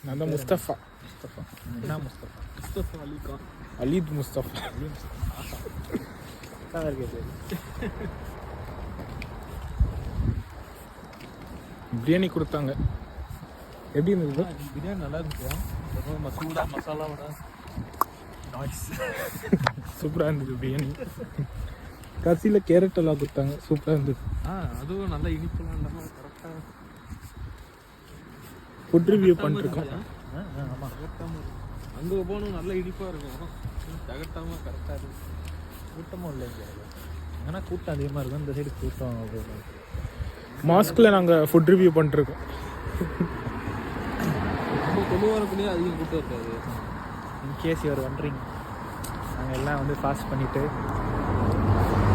நான் தான் முஸ்தஃபா. என்ன முஸ்தஃபா அலிகான், அலீத் முஸ்தஃபா. பிரியாணி கொடுத்தாங்க. எப்படி இருந்தது? பிரியாணி நல்லா இருந்துச்சு. மசூடா மசாலாவோட நாய்ஸ் சூப்பராக இருந்தது பிரியாணி. கடைசியில் கேரட் எல்லாம் கொடுத்தாங்க, சூப்பராக இருந்தது. அதுவும் நல்லா இனிப்பெல்லாம் இல்லாமல் கரெக்டாக ஃபுட் ரிவ்யூ பண்ணிருக்கோம். ஆமாம், அங்கே போகணும், நல்ல இனிப்பாக இருக்கும், தகட்டாமல் கரெக்டாக இருக்கும். கூட்டமும் இல்லை இங்கே, ஆனால் கூட்டம் அதிகமாக இருக்கும். இந்த சைடு கூட்டம். மாஸ்கில் நாங்கள் ஃபுட் ரிவ்யூ பண்ணிருக்கோம். நம்ம கொள்ளுவாரக்குள்ளேயே அதிகம் கூட்டம் இருக்காது. இன்கேஸ் யூஆர் வண்டரிங், நாங்கள் எல்லாம் வந்து ஃபாஸ்ட் பண்ணிவிட்டு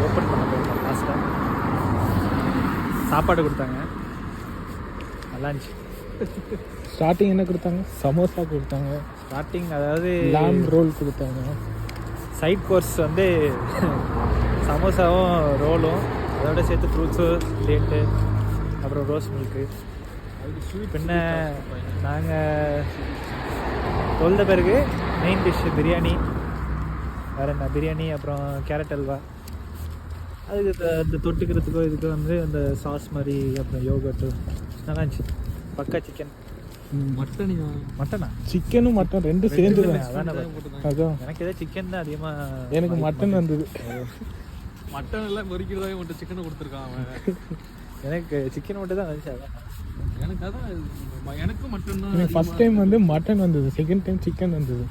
ஓப்பன் பண்ண போயிருந்தோம். ஃபாஸ்ட்டாக சாப்பாடு கொடுத்தாங்க, நல்லா இருந்துச்சு. ஸ்டார்டிங் என்ன கொடுத்தாங்க? சமோசா கொடுத்தாங்க. ஸ்டார்டிங் அதாவது லாம் ரோல் கொடுத்தாங்க. சைட் கோர்ஸ் வந்து சமோசாவும் ரோலும், அதோட சேர்த்து ஃப்ரூட்ஸு, டேட்டு, அப்புறம் ரோஸ் மில்க்கு. பின்ன நாங்கள் தொழுத பிறகு மெயின் டிஷ் பிரியாணி. வேறு என்ன, பிரியாணி, அப்புறம் கேரட் அல்வா. அதுக்கு அந்த தொட்டுக்கிறதுக்கோ இதுக்கு வந்து அந்த சாஸ் மாதிரி, அப்புறம் யோகர்ட்டு நல்லா இருந்துச்சு. பக்கா சிக்கன். மட்டனா? சிக்கனும் மட்டன் ரெண்டும் சேர்ந்து தான். அதான் எனக்கு ஏதோ சிக்கன் தான் அதிகமாக. எனக்கு மட்டன் வந்தது. மட்டன் எல்லாம் பொறிக்கிறதாவே மட்டும் சிக்கனை கொடுத்துருக்கான் அவன். எனக்கு சிக்கன் மட்டும் தான் வந்துச்சு. அதான் எனக்கு, அதான் எனக்கும் மட்டன் தான். எனக்கு ஃபர்ஸ்ட் டைம் வந்து மட்டன் வந்தது, செகண்ட் டைம் சிக்கன் வந்தது.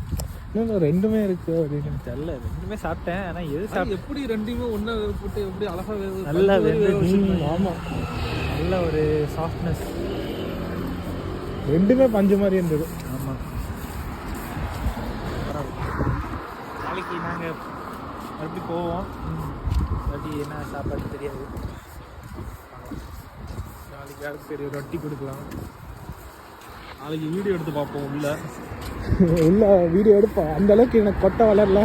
இன்னும் ரெண்டுமே இருக்கு அப்படின்னு தெரியல. ரெண்டுமே சாப்பிட்டேன், ஆனால் எது சாப்பிட்டு எப்படி ரெண்டுமே ஒன்றா போட்டு எப்படி அழகாக நல்லா ஆமாம், நல்ல ஒரு சாஃப்ட்னஸ். ரெண்டுமே பஞ்சு மாதிரி இருந்தது. ஆமாம். நாளைக்கு நாங்கள் மறுபடியும் போவோம். மறுபடியும் என்ன சாப்பாடு தெரியாது. நாளைக்கு சரி ரொட்டி கொடுக்கலாம். நாளைக்கு வீடியோ எடுத்து பார்ப்போம். உள்ள வீடியோ எடுப்போம். அந்த அளவுக்கு எனக்கு கொட்டை வளரல.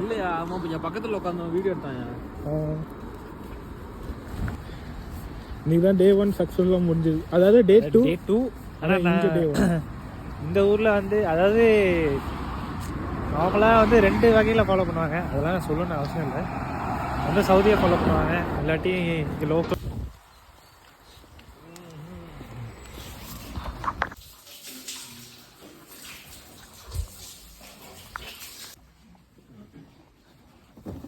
இல்லையா? ஆமாம், இப்போ என் பக்கத்தில் உட்காந்து வீடியோ எடுத்தாங்க. நீ தான் டே 1 சக்ஸஸ்ஃபுல்லாக முடிஞ்சது. அதாவது டே 2. ஆனால் இந்த ஊரில் வந்து அதாவது நார்மலாக வந்து 2 வகையில் ஃபாலோ பண்ணுவாங்க. அதெல்லாம் சொல்லணும்னு அவசியம் இல்லை. வந்து சவுதியை ஃபாலோ பண்ணுவாங்க, இல்லாட்டி இங்கே லோக்கல்